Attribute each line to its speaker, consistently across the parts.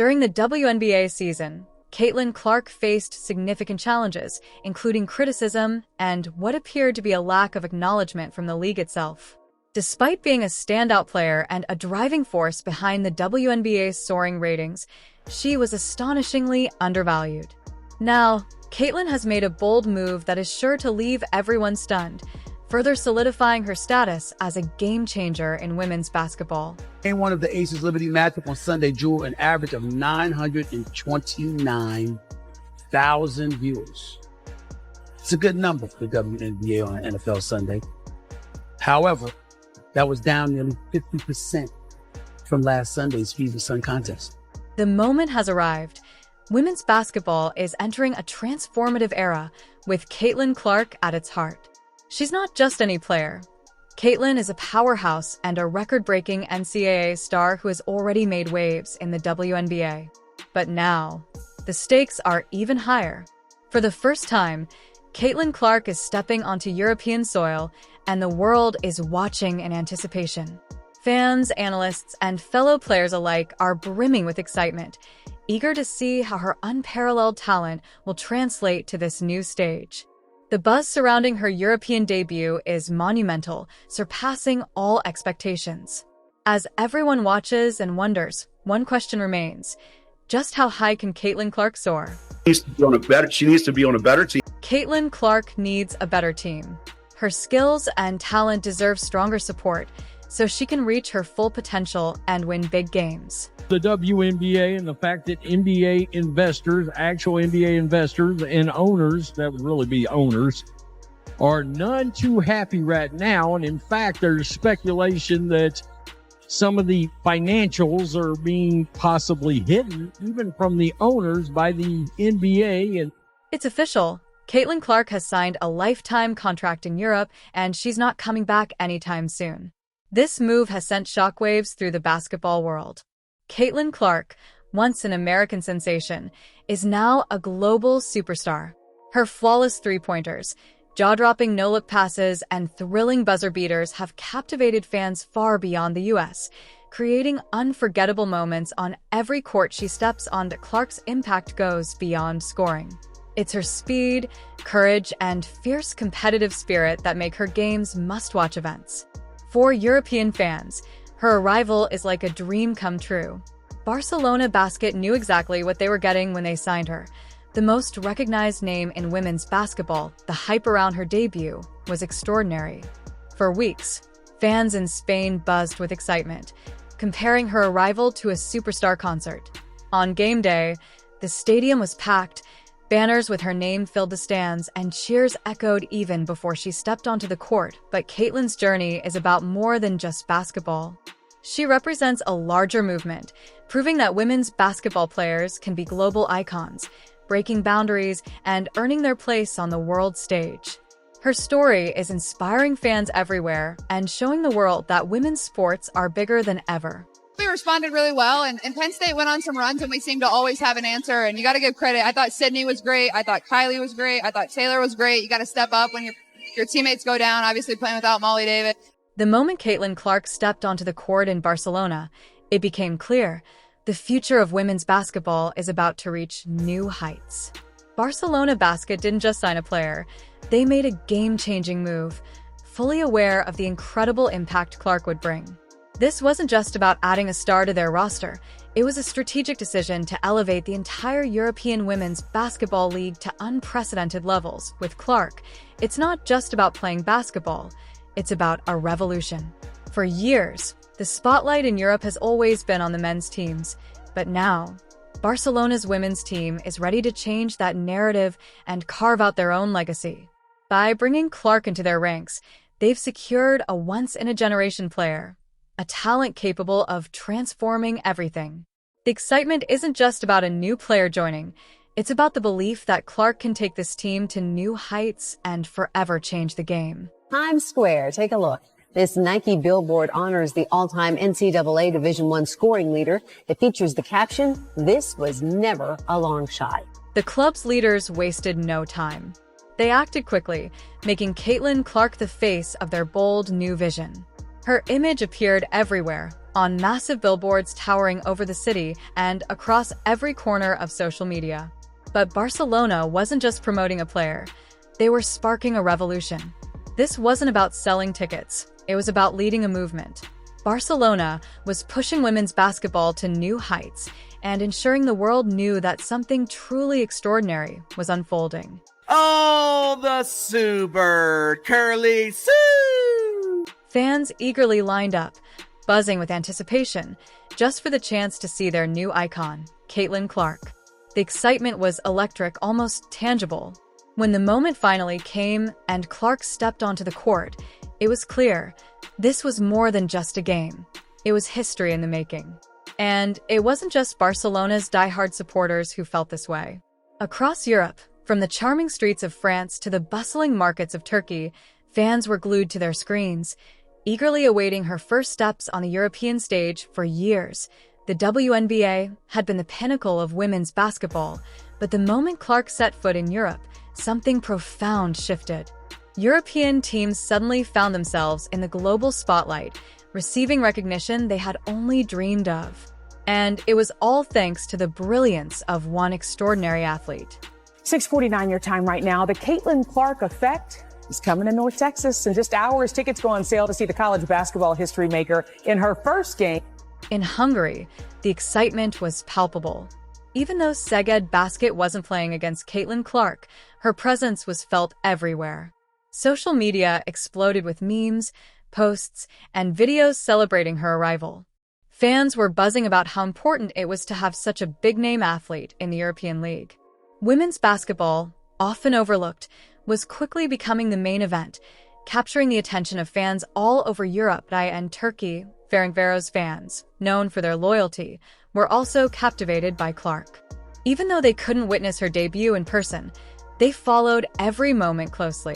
Speaker 1: During the WNBA season, Caitlin Clark faced significant challenges, including criticism and what appeared to be a lack of acknowledgement from the league itself. Despite being a standout player and a driving force behind the WNBA's soaring ratings, she was astonishingly undervalued. Now, Caitlin has made a bold move that is sure to leave everyone stunned, further solidifying her status as a game-changer in women's basketball.
Speaker 2: In one of the Aces Liberty matchup on Sunday drew an average of 929,000 viewers. It's a good number for the WNBA on NFL Sunday. However, that was down nearly 50% from last Sunday's Fever Sun contest.
Speaker 1: The moment has arrived. Women's basketball is entering a transformative era with Caitlin Clark at its heart. She's not just any player. Caitlin is a powerhouse and a record-breaking NCAA star who has already made waves in the WNBA. But now, the stakes are even higher. For the first time, Caitlin Clark is stepping onto European soil, and the world is watching in anticipation. Fans, analysts, and fellow players alike are brimming with excitement, eager to see how her unparalleled talent will translate to this new stage. The buzz surrounding her European debut is monumental, surpassing all expectations. As everyone watches and wonders, one question remains: just how high can Caitlin Clark soar?
Speaker 3: She needs to be on a better team.
Speaker 1: Caitlin Clark needs a better team. Her skills and talent deserve stronger support, so she can reach her full potential and win big games.
Speaker 4: The WNBA and the fact that NBA investors, actual NBA investors and owners, that would really be owners, are none too happy right now. And in fact, there's speculation that some of the financials are being possibly hidden, even from the owners, by the NBA. And
Speaker 1: it's official. Caitlin Clark has signed a lifetime contract in Europe, and she's not coming back anytime soon. This move has sent shockwaves through the basketball world. Caitlin Clark, once an American sensation, is now a global superstar. Her flawless three-pointers, jaw-dropping no-look passes, and thrilling buzzer beaters have captivated fans far beyond the U.S., creating unforgettable moments on every court she steps on. Clark's impact goes beyond scoring. It's her speed, courage, and fierce competitive spirit that make her games must-watch events. For European fans, her arrival is like a dream come true. Barcelona Basket knew exactly what they were getting when they signed her. The most recognized name in women's basketball, the hype around her debut was extraordinary. For weeks, fans in Spain buzzed with excitement, comparing her arrival to a superstar concert. On game day, the stadium was packed. Banners with her name filled the stands, and cheers echoed even before she stepped onto the court. But Caitlin's journey is about more than just basketball. She represents a larger movement, proving that women's basketball players can be global icons, breaking boundaries and earning their place on the world stage. Her story is inspiring fans everywhere and showing the world that women's sports are bigger than ever.
Speaker 5: We responded really well, and Penn State went on some runs, and we seem to always have an answer, and you got to give credit. I thought Sydney was great. I thought Kylie was great. I thought Taylor was great. You got to step up when your teammates go down, obviously playing without Molly Davis.
Speaker 1: The moment Caitlin Clark stepped onto the court in Barcelona, it became clear the future of women's basketball is about to reach new heights. Barcelona Basket didn't just sign a player. They made a game-changing move, fully aware of the incredible impact Clark would bring. This wasn't just about adding a star to their roster. It was a strategic decision to elevate the entire European Women's Basketball League to unprecedented levels. With Clark, it's not just about playing basketball. It's about a revolution. For years, the spotlight in Europe has always been on the men's teams. But now, Barcelona's women's team is ready to change that narrative and carve out their own legacy. By bringing Clark into their ranks, they've secured a once-in-a-generation player, a talent capable of transforming everything. The excitement isn't just about a new player joining. It's about the belief that Clark can take this team to new heights and forever change the game.
Speaker 6: Times Square, take a look. This Nike billboard honors the all-time NCAA Division I scoring leader. It features the caption, "This was never a long shot."
Speaker 1: The club's leaders wasted no time. They acted quickly, making Caitlin Clark the face of their bold new vision. Her image appeared everywhere, on massive billboards towering over the city and across every corner of social media. But Barcelona wasn't just promoting a player. They were sparking a revolution. This wasn't about selling tickets. It was about leading a movement. Barcelona was pushing women's basketball to new heights and ensuring the world knew that something truly extraordinary was unfolding.
Speaker 7: Oh, the Sue Bird, Curly Sue!
Speaker 1: Fans eagerly lined up, buzzing with anticipation, just for the chance to see their new icon, Caitlin Clark. The excitement was electric, almost tangible. When the moment finally came and Clark stepped onto the court, it was clear this was more than just a game. It was history in the making. And it wasn't just Barcelona's diehard supporters who felt this way. Across Europe, from the charming streets of France to the bustling markets of Turkey, fans were glued to their screens, eagerly awaiting her first steps on the European stage. For years, the WNBA had been the pinnacle of women's basketball, but the moment Clark set foot in Europe, something profound shifted. European teams suddenly found themselves in the global spotlight, receiving recognition they had only dreamed of. And it was all thanks to the brilliance of one extraordinary athlete.
Speaker 8: 6:49 your time right now. The Caitlin Clark effect is coming to North Texas. In just hours, tickets go on sale to see the college basketball history maker in her first game.
Speaker 1: In Hungary, the excitement was palpable. Even though Szeged Basket wasn't playing against Caitlin Clark, her presence was felt everywhere. Social media exploded with memes, posts, and videos celebrating her arrival. Fans were buzzing about how important it was to have such a big-name athlete in the European League. Women's basketball, often overlooked, was quickly becoming the main event, capturing the attention of fans all over Europe and Turkey. Ferencváros fans, known for their loyalty, were also captivated by Clark. Even though they couldn't witness her debut in person, they followed every moment closely.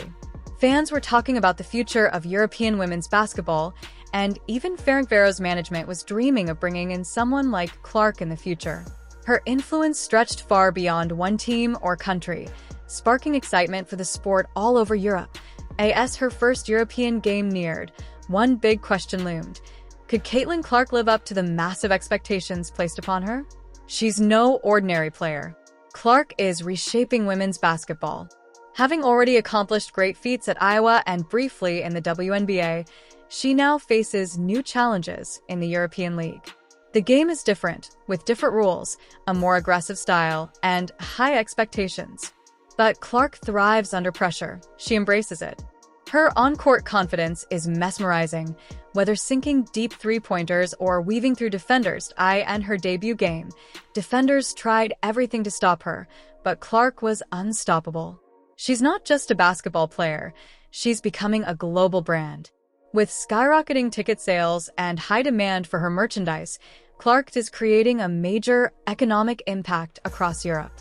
Speaker 1: Fans were talking about the future of European women's basketball, and even Ferencváros management was dreaming of bringing in someone like Clark in the future. Her influence stretched far beyond one team or country, sparking excitement for the sport all over Europe. As her first European game neared, one big question loomed. Could Caitlin Clark live up to the massive expectations placed upon her? She's no ordinary player. Clark is reshaping women's basketball. Having already accomplished great feats at Iowa and briefly in the WNBA, she now faces new challenges in the European League. The game is different, with different rules, a more aggressive style, and high expectations. But Clark thrives under pressure. She embraces it. Her on-court confidence is mesmerizing, whether sinking deep three-pointers or weaving through defenders. In her debut game, defenders tried everything to stop her, but Clark was unstoppable. She's not just a basketball player, she's becoming a global brand. With skyrocketing ticket sales and high demand for her merchandise, Clark is creating a major economic impact across Europe.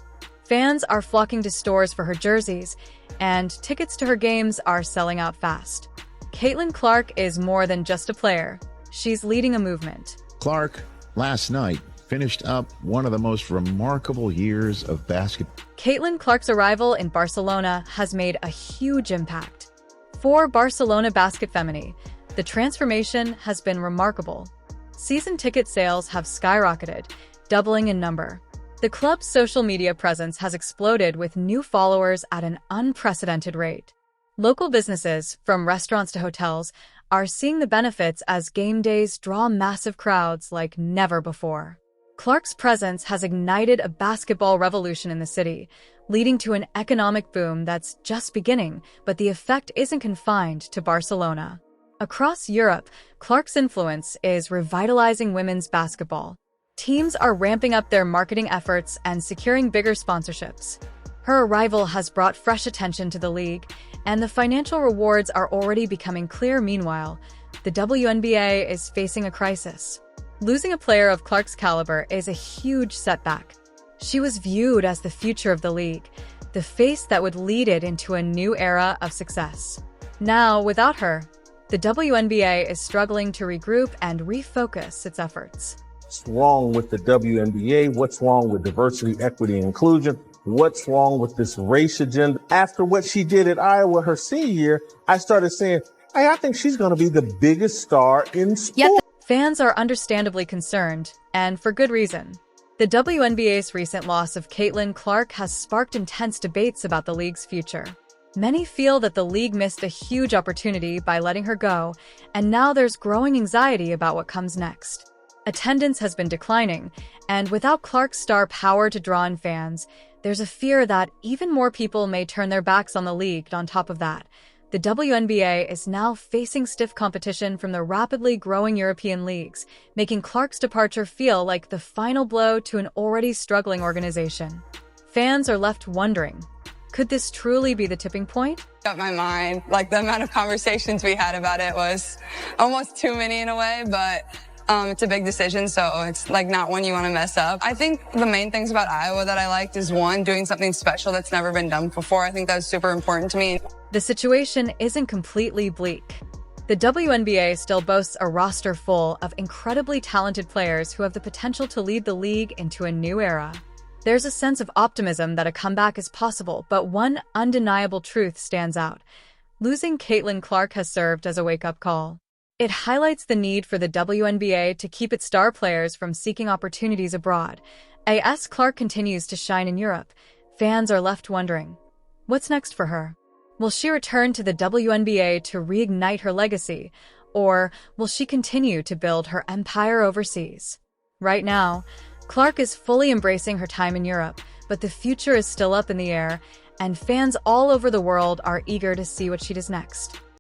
Speaker 1: Fans are flocking to stores for her jerseys, and tickets to her games are selling out fast. Caitlin Clark is more than just a player. She's leading a movement.
Speaker 9: Clark, last night, finished up one of the most remarkable years of basketball.
Speaker 1: Caitlin Clark's arrival in Barcelona has made a huge impact. For Barcelona Basket Femení, the transformation has been remarkable. Season ticket sales have skyrocketed, doubling in number. The club's social media presence has exploded with new followers at an unprecedented rate. Local businesses, from restaurants to hotels, are seeing the benefits as game days draw massive crowds like never before. Clark's presence has ignited a basketball revolution in the city, leading to an economic boom that's just beginning, but the effect isn't confined to Barcelona. Across Europe, Clark's influence is revitalizing women's basketball. Teams are ramping up their marketing efforts and securing bigger sponsorships. Her arrival has brought fresh attention to the league, and the financial rewards are already becoming clear. Meanwhile, the WNBA is facing a crisis. Losing a player of Clark's caliber is a huge setback. She was viewed as the future of the league, the face that would lead it into a new era of success. Now, without her, the WNBA is struggling to regroup and refocus its efforts.
Speaker 10: What's wrong with the WNBA? What's wrong with diversity, equity, and inclusion? What's wrong with this race agenda? After what she did at Iowa her senior year, I started saying, hey, I think she's going to be the biggest star in sport.
Speaker 1: Fans are understandably concerned, and for good reason. The WNBA's recent loss of Caitlin Clark has sparked intense debates about the league's future. Many feel that the league missed a huge opportunity by letting her go, and now there's growing anxiety about what comes next. Attendance has been declining, and without Clark's star power to draw in fans, there's a fear that even more people may turn their backs on the league. On top of that, the WNBA is now facing stiff competition from the rapidly growing European leagues, making Clark's departure feel like the final blow to an already struggling organization. Fans are left wondering, could this truly be the tipping point?
Speaker 11: Got my mind. Like, the amount of conversations we had about it was almost too many in a way, but it's a big decision, so it's like not one you want to mess up. I think the main things about Iowa that I liked is, one, doing something special that's never been done before. I think that was super important to me.
Speaker 1: The situation isn't completely bleak. The WNBA still boasts a roster full of incredibly talented players who have the potential to lead the league into a new era. There's a sense of optimism that a comeback is possible, but one undeniable truth stands out. Losing Caitlin Clark has served as a wake-up call. It highlights the need for the WNBA to keep its star players from seeking opportunities abroad. As Clark continues to shine in Europe, fans are left wondering, what's next for her? Will she return to the WNBA to reignite her legacy, or will she continue to build her empire overseas? Right now, Clark is fully embracing her time in Europe, but the future is still up in the air, and fans all over the world are eager to see what she does next.